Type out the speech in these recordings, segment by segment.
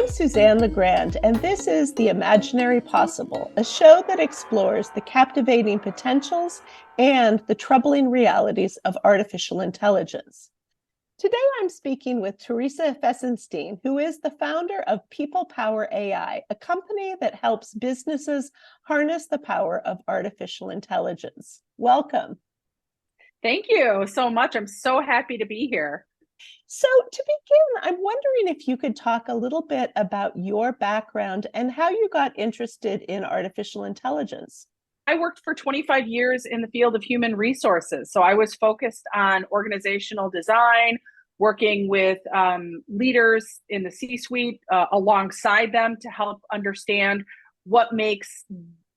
I'm Suzanne LaGrande, and this is The Imaginary Possible, a show that explores the captivating potentials and the troubling realities of artificial intelligence. Today, I'm speaking with Theresa Fesinstine, who is the founder of People Power AI, a company that helps businesses harness the power of artificial intelligence. Welcome. Thank you so much. I'm so happy to be here. So, to begin, I'm wondering if you could talk a little bit about your background and how you got interested in artificial intelligence. I worked for 25 years in the field of human resources. So I was focused on organizational design, working with leaders in the C-suite alongside them to help understand what makes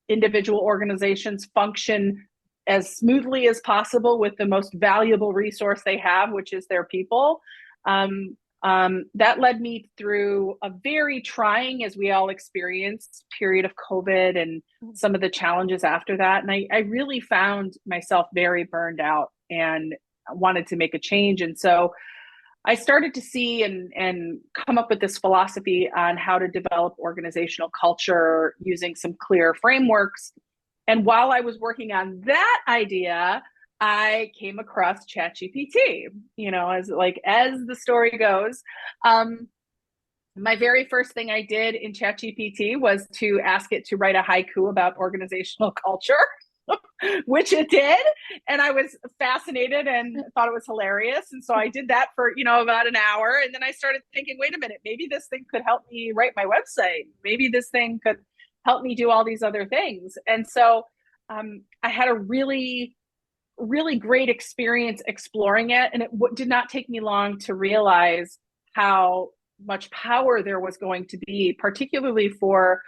individual organizations function as smoothly as possible with the most valuable resource they have, which is their people. That led me through a very trying, as we all experienced, period of COVID and some of the challenges after that. And I really found myself very burned out and wanted to make a change. And so I started to see and come up with this philosophy on how to develop organizational culture using some clear frameworks. And while I was working on that idea, I came across ChatGPT, as the story goes. My very first thing I did in ChatGPT was to ask it to write a haiku about organizational culture, which it did. And I was fascinated and thought it was hilarious. And so I did that for, about an hour. And then I started thinking, wait a minute, maybe this thing could help me write my website. Maybe this thing could help me do all these other things. And so I had a really great experience exploring it. And it did not take me long to realize how much power there was going to be, particularly for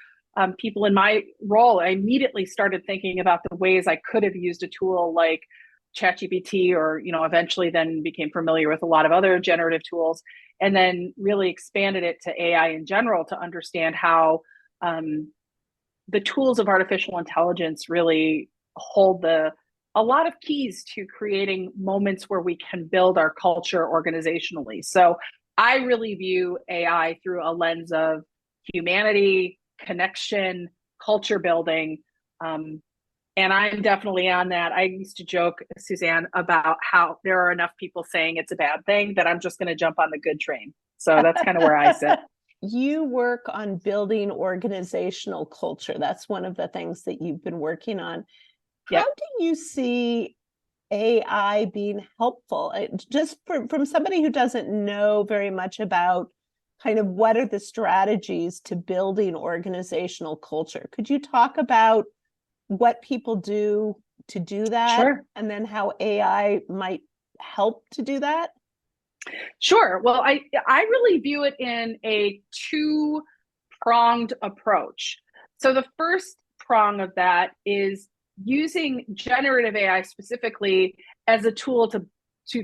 people in my role. I immediately started thinking about the ways I could have used a tool like ChatGPT, or, eventually then became familiar with a lot of other generative tools, and then really expanded it to AI in general to understand how the tools of artificial intelligence really hold a lot of keys to creating moments where we can build our culture organizationally. So I really view AI through a lens of humanity, connection, culture building. And I'm definitely on that. I used to joke, Suzanne, about how there are enough people saying it's a bad thing that I'm just going to jump on the good train. So that's kind of where I sit. You work on building organizational culture. That's one of the things that you've been working on. How Yep. do you see AI being helpful? Just from somebody who doesn't know very much about kind of what are the strategies to building organizational culture. Could you talk about what people do to do that, Sure. and then how AI might help to do that? Sure. Well, I really view it in a two-pronged approach. So the first prong of that is using generative AI specifically as a tool to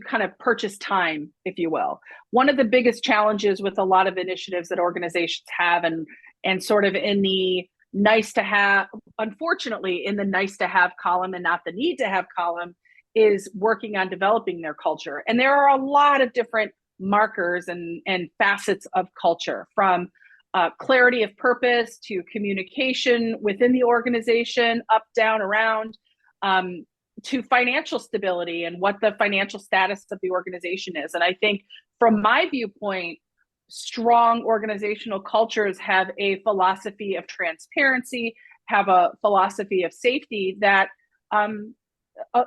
kind of purchase time, if you will. One of the biggest challenges with a lot of initiatives that organizations have, and sort of in the nice to have, unfortunately, in the nice to have column and not the need to have column, is working on developing their culture. And there are a lot of different markers and facets of culture, from clarity of purpose to communication within the organization, up, down, around, to financial stability and what the financial status of the organization is. And I think from my viewpoint, strong organizational cultures have a philosophy of transparency, have a philosophy of safety that,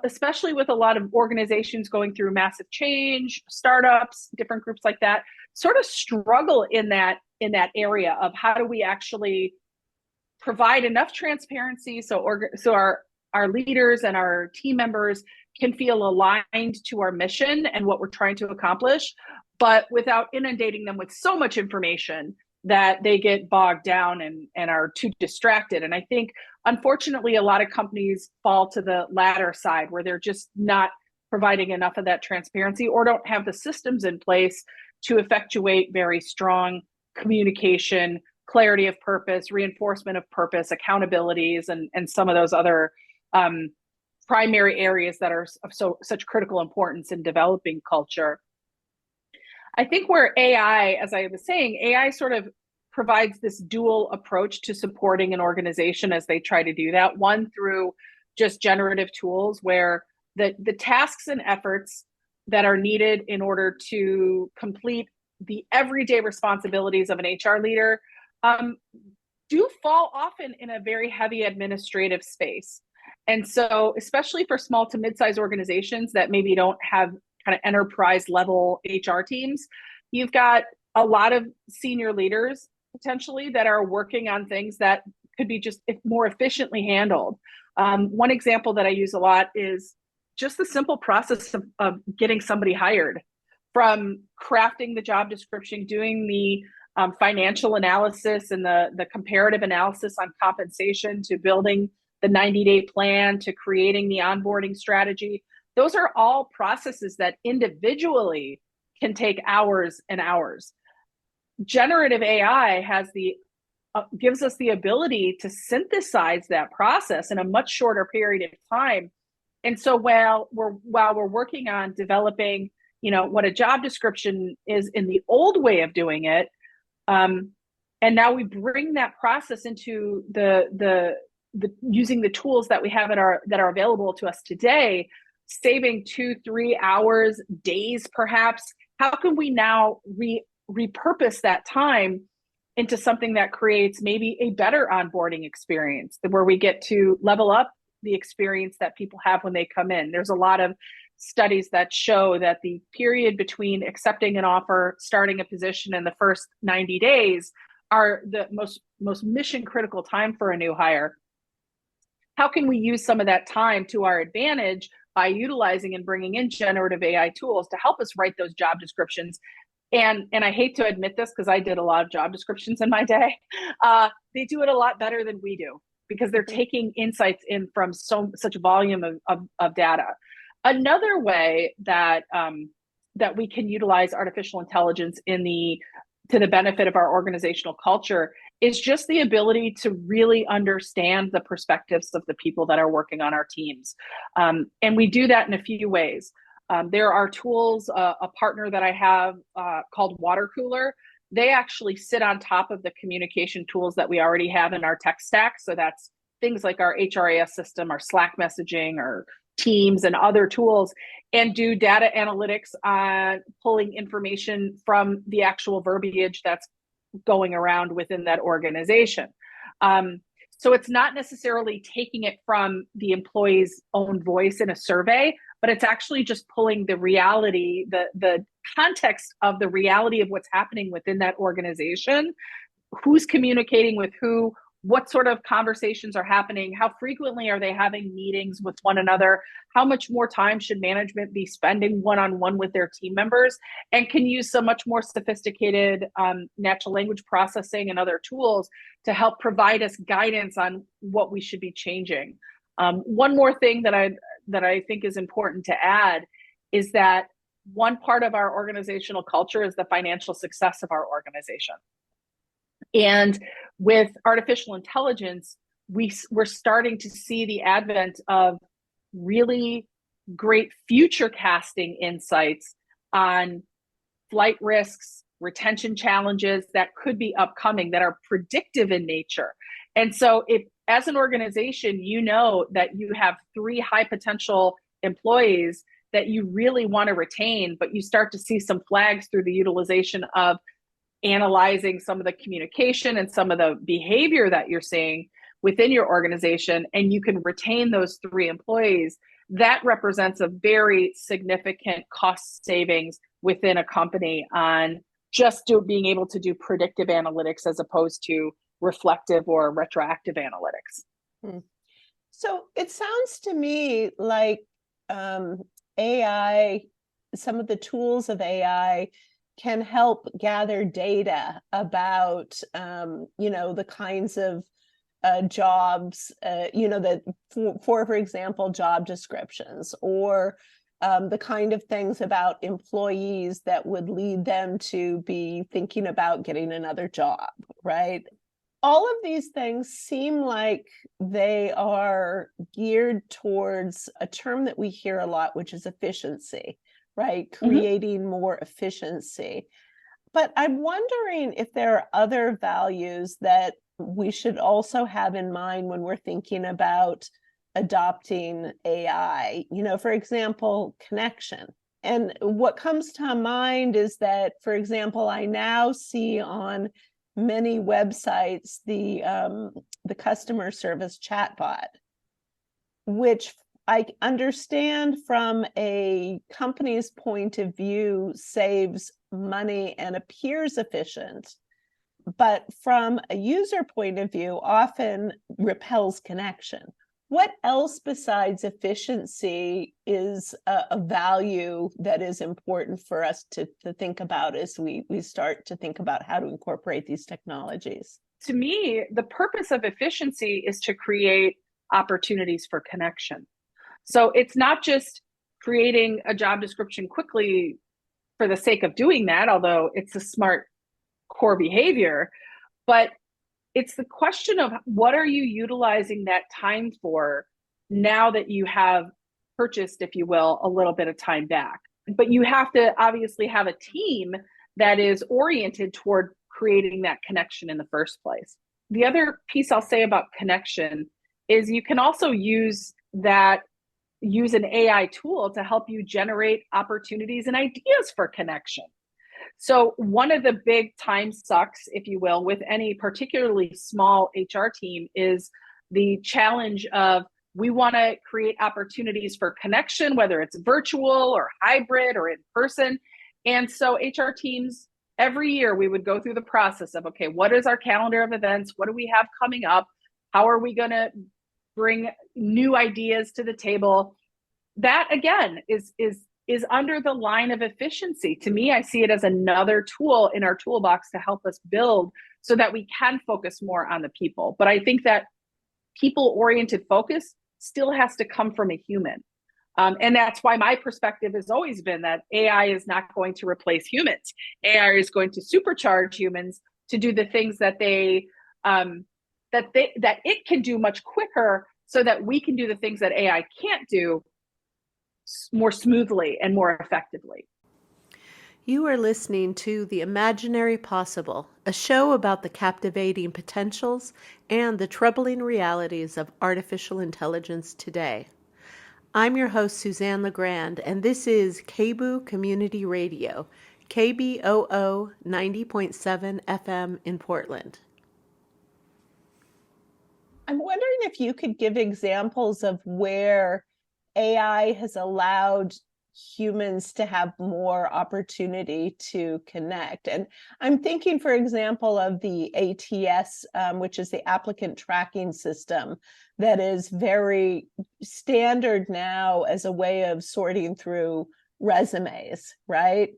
especially with a lot of organizations going through massive change, startups, different groups like that, sort of struggle in that area of how do we actually provide enough transparency so our leaders and our team members can feel aligned to our mission and what we're trying to accomplish, but without inundating them with so much information that they get bogged down and are too distracted. And I think, unfortunately, a lot of companies fall to the latter side, where they're just not providing enough of that transparency, or don't have the systems in place to effectuate very strong communication, clarity of purpose, reinforcement of purpose, accountabilities, and some of those other primary areas that are of such critical importance in developing culture. I think where AI, as I was saying, AI sort of provides this dual approach to supporting an organization as they try to do that. One, through just generative tools where the tasks and efforts that are needed in order to complete the everyday responsibilities of an HR leader do fall often in a very heavy administrative space. And so, especially for small to mid-sized organizations that maybe don't have kind of enterprise level HR teams, you've got a lot of senior leaders potentially that are working on things that could be just more efficiently handled. One example that I use a lot is just the simple process of getting somebody hired, from crafting the job description, doing the financial analysis and the comparative analysis on compensation, to building the 90-day plan, to creating the onboarding strategy. Those are all processes that individually can take hours and hours. Generative AI has gives us the ability to synthesize that process in a much shorter period of time. And so while we're working on developing, what a job description is in the old way of doing it, and now we bring that process into the using the tools that we have that are available to us today, saving 2-3 hours, days perhaps. How can we now repurpose that time into something that creates maybe a better onboarding experience, where we get to level up the experience that people have when they come in? There's a lot of studies that show that the period between accepting an offer, starting a position, and the first 90 days are the most mission critical time for a new hire. How can we use some of that time to our advantage by utilizing and bringing in generative AI tools to help us write those job descriptions? And I hate to admit this, because I did a lot of job descriptions in my day. They do it a lot better than we do, because they're taking insights in from such volume of data. Another way that we can utilize artificial intelligence to the benefit of our organizational culture is just the ability to really understand the perspectives of the people that are working on our teams. And we do that in a few ways. There are tools, a partner that I have called Water Cooler. They actually sit on top of the communication tools that we already have in our tech stack. So that's things like our HRIS system, our Slack messaging, or Teams and other tools, and do data analytics on pulling information from the actual verbiage that's going around within that organization. So it's not necessarily taking it from the employee's own voice in a survey, but it's actually just pulling the reality, the context of the reality of what's happening within that organization, who's communicating with who, what sort of conversations are happening, how frequently are they having meetings with one another, how much more time should management be spending one-on-one with their team members, and can use some much more sophisticated natural language processing and other tools to help provide us guidance on what we should be changing. One more thing that I think is important to add is that one part of our organizational culture is the financial success of our organization. And with artificial intelligence, we're starting to see the advent of really great future casting insights on flight risks, retention challenges that could be upcoming, that are predictive in nature. And so if, as an organization, you know that you have 3 high potential employees that you really want to retain, but you start to see some flags through the utilization of analyzing some of the communication and some of the behavior that you're seeing within your organization, and you can retain those 3 employees, that represents a very significant cost savings within a company on just being able to do predictive analytics as opposed to reflective or retroactive analytics. So it sounds to me like AI, some of the tools of AI can help gather data about, the kinds of jobs, that for example, job descriptions, or the kind of things about employees that would lead them to be thinking about getting another job, right? All of these things seem like they are geared towards a term that we hear a lot, which is efficiency, right? Creating more efficiency. But I'm wondering if there are other values that we should also have in mind when we're thinking about adopting AI. For example, connection. And what comes to mind is that, for example, I now see on many websites the customer service chatbot, which I understand from a company's point of view saves money and appears efficient, but from a user point of view often repels connection. What else besides efficiency is a value that is important for us to think about as we start to think about how to incorporate these technologies? To me, the purpose of efficiency is to create opportunities for connection. So it's not just creating a job description quickly for the sake of doing that, although it's a smart core behavior, but it's the question of what are you utilizing that time for now that you have purchased, if you will, a little bit of time back. But you have to obviously have a team that is oriented toward creating that connection in the first place. The other piece I'll say about connection is you can also use an AI tool to help you generate opportunities and ideas for connection. So one of the big time sucks, if you will, with any particularly small HR team is the challenge of we want to create opportunities for connection, whether it's virtual or hybrid or in person. And so HR teams, every year we would go through the process of, okay, what is our calendar of events? What do we have coming up? How are we going to bring new ideas to the table? That again is under the line of efficiency. To me, I see it as another tool in our toolbox to help us build so that we can focus more on the people. But I think that people-oriented focus still has to come from a human. And that's why my perspective has always been that AI is not going to replace humans. AI is going to supercharge humans to do the things that it can do much quicker so that we can do the things that AI can't do more smoothly and more effectively. You are listening to The Imaginary Possible, a show about the captivating potentials and the troubling realities of artificial intelligence today. I'm your host, Suzanne LaGrande, and this is KBOO Community Radio, KBOO 90.7 FM in Portland. I'm wondering if you could give examples of where AI has allowed humans to have more opportunity to connect. And I'm thinking, for example, of the ATS, which is the applicant tracking system that is very standard now as a way of sorting through resumes, right?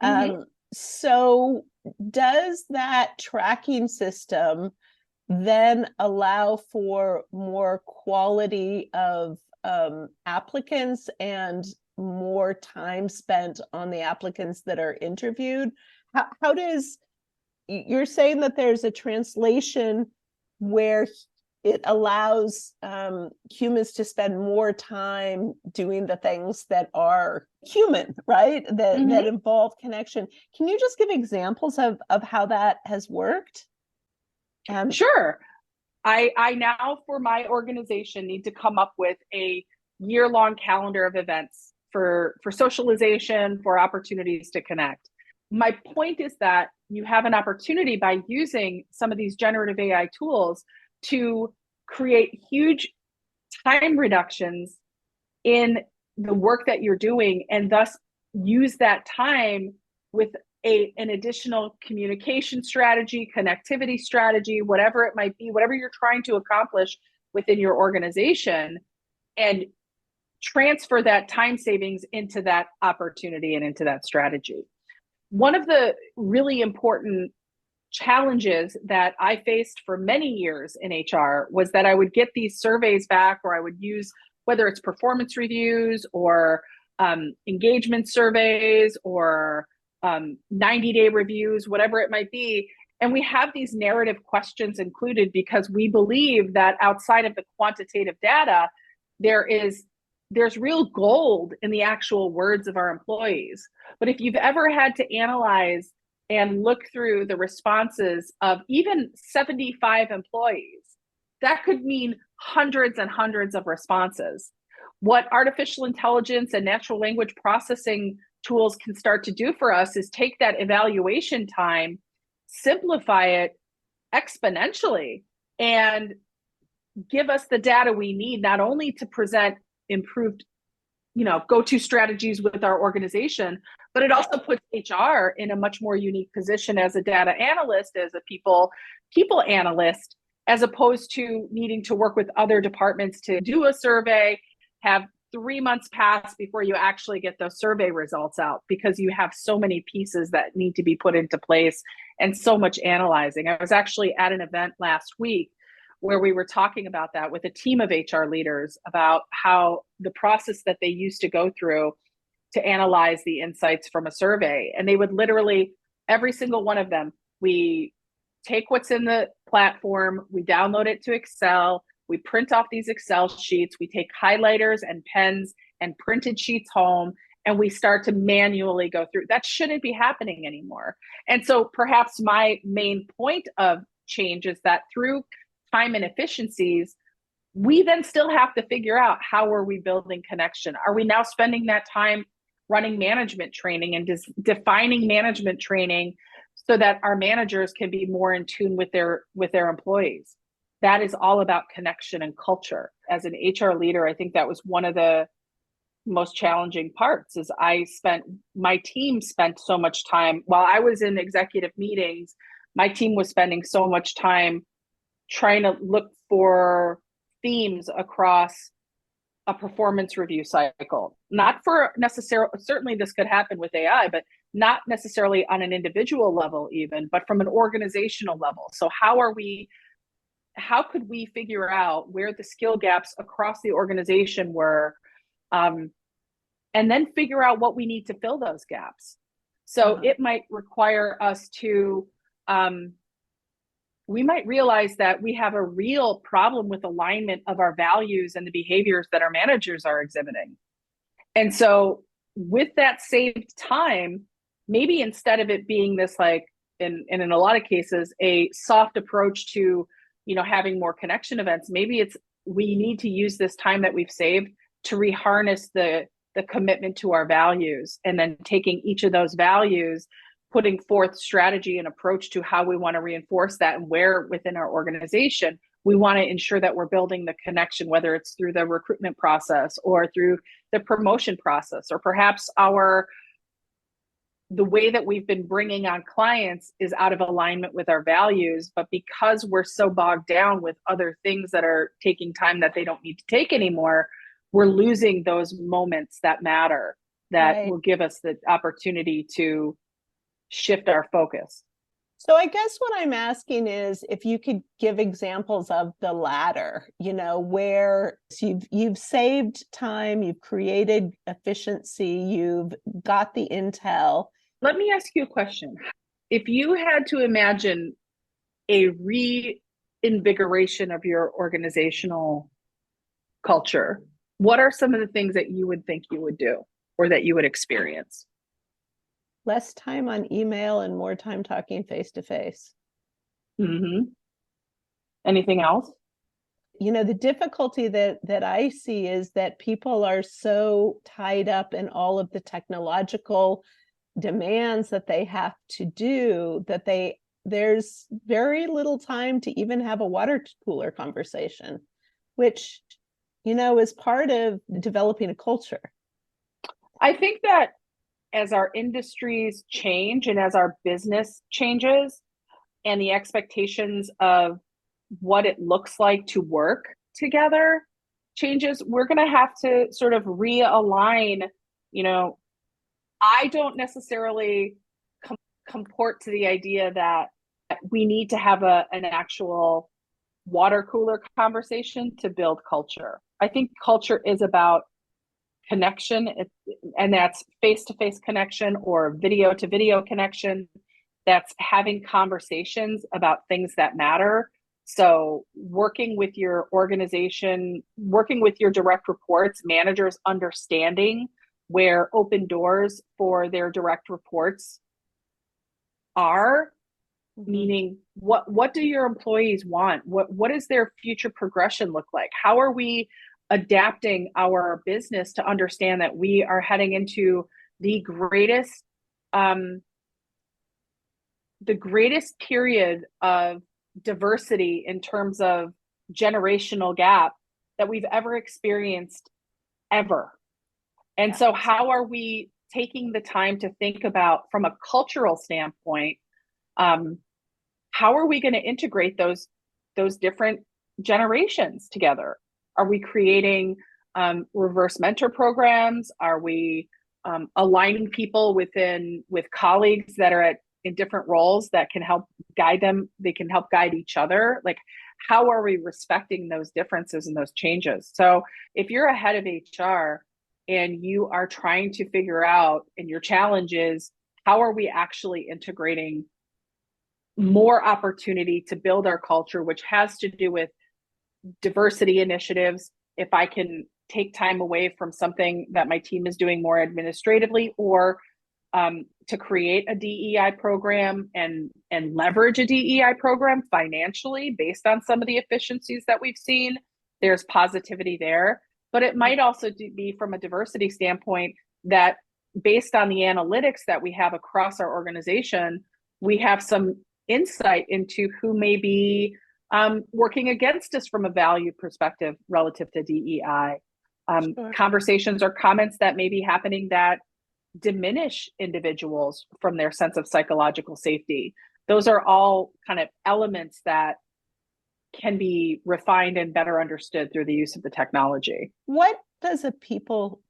Mm-hmm. So does that tracking system then allow for more quality of applicants and more time spent on the applicants that are interviewed? How does, you're saying that there's a translation where it allows humans to spend more time doing the things that are human, right? That involve connection. Can you just give examples of how that has worked? Sure. I now, for my organization, need to come up with a year-long calendar of events for socialization, for opportunities to connect. My point is that you have an opportunity by using some of these generative AI tools to create huge time reductions in the work that you're doing, and thus use that time with an additional communication strategy, connectivity strategy, whatever it might be, whatever you're trying to accomplish within your organization, and transfer that time savings into that opportunity and into that strategy. One of the really important challenges that I faced for many years in HR was that I would get these surveys back, or I would use, whether it's performance reviews or engagement surveys or 90-day reviews, whatever it might be. And we have these narrative questions included because we believe that outside of the quantitative data, there's real gold in the actual words of our employees. But if you've ever had to analyze and look through the responses of even 75 employees, that could mean hundreds and hundreds of responses. What artificial intelligence and natural language processing tools can start to do for us is take that evaluation time, simplify it exponentially, and give us the data we need, not only to present improved go-to strategies with our organization, but it also puts HR in a much more unique position as a data analyst, as a people analyst, as opposed to needing to work with other departments to do a survey, have 3 months pass before you actually get those survey results out, because you have so many pieces that need to be put into place and so much analyzing. I was actually at an event last week where we were talking about that with a team of HR leaders, about how the process that they used to go through to analyze the insights from a survey. And they would literally, every single one of them, we take what's in the platform, we download it to Excel, we print off these Excel sheets, we take highlighters and pens and printed sheets home, and we start to manually go through. That shouldn't be happening anymore. And so perhaps my main point of change is that through time and efficiencies, we then still have to figure out, how are we building connection? Are we now spending that time running management training and defining management training so that our managers can be more in tune with their employees? That is all about connection and culture. As an HR leader, I think that was one of the most challenging parts. Is my team spent so much time while I was in executive meetings. My team was spending so much time trying to look for themes across a performance review cycle, not for necessarily, certainly this could happen with AI, but not necessarily on an individual level even, but from an organizational level. So how could we figure out where the skill gaps across the organization were, and then figure out what we need to fill those gaps. So it might require us to, we might realize that we have a real problem with alignment of our values and the behaviors that our managers are exhibiting. And so with that saved time, maybe instead of it being this, like, in a lot of cases, a soft approach to, having more connection events, maybe it's, we need to use this time that we've saved to reharness the commitment to our values, and then taking each of those values, putting forth strategy and approach to how we want to reinforce that, and where within our organization we want to ensure that we're building the connection, whether it's through the recruitment process or through the promotion process, or perhaps the way that we've been bringing on clients is out of alignment with our values, but because we're so bogged down with other things that are taking time that they don't need to take anymore, we're losing those moments that matter, that will give us the opportunity to shift our focus. So I guess what I'm asking is if you could give examples of the latter, where you've saved time, you've created efficiency, you've got the intel. Let me ask you a question. If you had to imagine a reinvigoration of your organizational culture, what are some of the things that you would think you would do, or that you would experience? Less time on email and more time talking face to face. Anything else? The difficulty that I see is that people are so tied up in all of the technological demands that they have to do that there's very little time to even have a water cooler conversation, which, is part of developing a culture. I think that as our industries change and as our business changes and the expectations of what it looks like to work together changes, we're going to have to sort of realign. I don't necessarily comport to the idea that we need to have an actual water cooler conversation to build culture. I think culture is about connection, and that's face-to-face connection or video-to-video connection. That's having conversations about things that matter. So working with your organization, working with your direct reports, managers understanding where open doors for their direct reports are, Mhm. meaning what do your employees want? What does their future progression look like? How are we adapting our business to understand that we are heading into the greatest um, the greatest period of diversity in terms of generational gap that we've ever experienced ever. And so how are we taking the time to think about, from a cultural standpoint, um, how are we going to integrate those different generations together? Are we creating reverse mentor programs? Are we aligning people with colleagues that are in different roles that can help guide them? They can help guide each other. Like, how are we respecting those differences and those changes? So if you're a head of HR and you are trying to figure out, and your challenge is, how are we actually integrating more opportunity to build our culture, which has to do with diversity initiatives. If I can take time away from something that my team is doing more administratively, or to create a DEI program and leverage a DEI program financially based on some of the efficiencies that we've seen, there's positivity there. But it might also be from a diversity standpoint that, based on the analytics that we have across our organization, we have some insight into who may be working against us from a value perspective relative to DEI. Sure. Conversations or comments that may be happening that diminish individuals from their sense of psychological safety. Those are all kind of elements that can be refined and better understood through the use of the technology. What does a people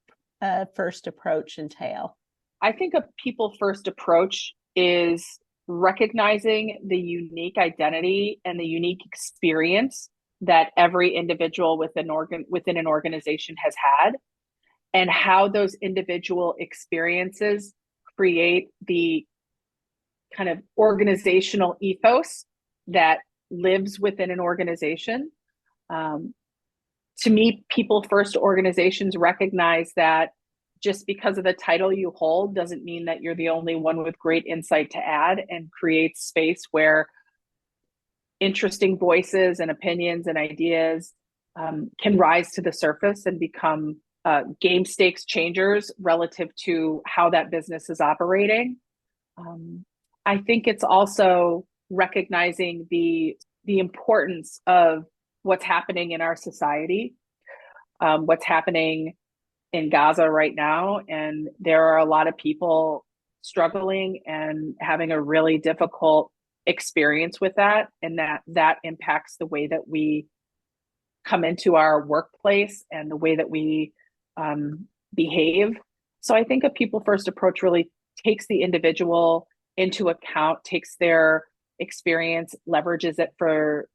first approach entail? I think a people first approach is recognizing the unique identity and the unique experience that every individual within an organization has had, and how those individual experiences create the kind of organizational ethos that lives within an organization. To me, people first organizations recognize that just because of the title you hold doesn't mean that you're the only one with great insight to add, and create space where interesting voices and opinions and ideas can rise to the surface and become game stakes changers relative to how that business is operating. I think it's also recognizing the importance of what's happening in our society, what's happening in Gaza right now. And there are a lot of people struggling and having a really difficult experience with that. And that impacts the way that we come into our workplace and the way that we behave. So I think a people first approach really takes the individual into account, takes their experience, leverages it for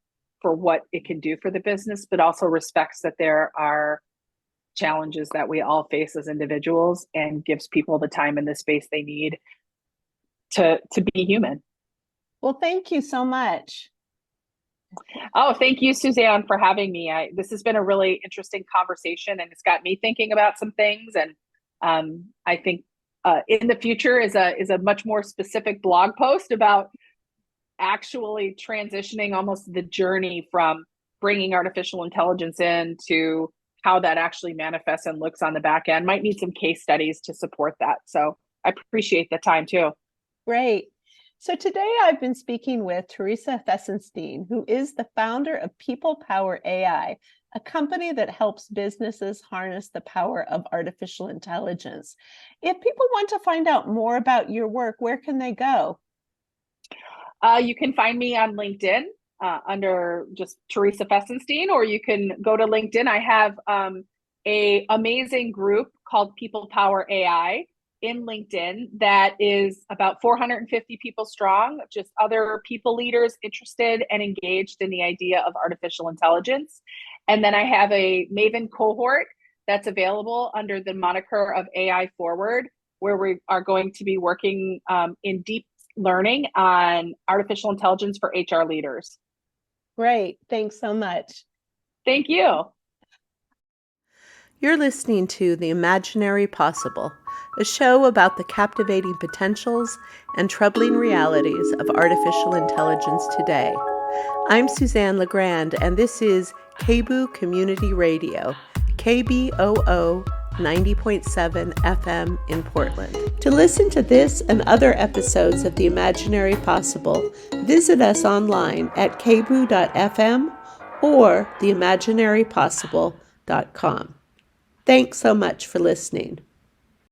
what it can do for the business, but also respects that there are challenges that we all face as individuals, and gives people the time and the space they need to be human. Well, thank you so much. Oh, thank you, Suzanne, for having me. This has been a really interesting conversation, and it's got me thinking about some things. And I think in the future is a much more specific blog post about actually transitioning almost the journey from bringing artificial intelligence in to how that actually manifests and looks on the back end. Might need some case studies to support that. So I appreciate the time too. Great. So today I've been speaking with Theresa Fesinstine, who is the founder of People Power AI, a company that helps businesses harness the power of artificial intelligence. If people want to find out more about your work, where can they go? You can find me on LinkedIn under just Theresa Fesinstine, or you can go to LinkedIn. I have a amazing group called People Power AI in LinkedIn that is about 450 people strong, just other people leaders interested and engaged in the idea of artificial intelligence. And then I have a Maven cohort that's available under the moniker of AI Forward, where we are going to be working in deep learning on artificial intelligence for HR leaders. Great. Thanks so much. Thank you. You're listening to The Imaginary Possible, a show about the captivating potentials and troubling realities of artificial intelligence today. I'm Suzanne LaGrande, and this is KBOO Community Radio, KBOO 90.7 FM in Portland. To listen to this and other episodes of The Imaginary Possible, visit us online at kboo.fm or theimaginarypossible.com. Thanks so much for listening.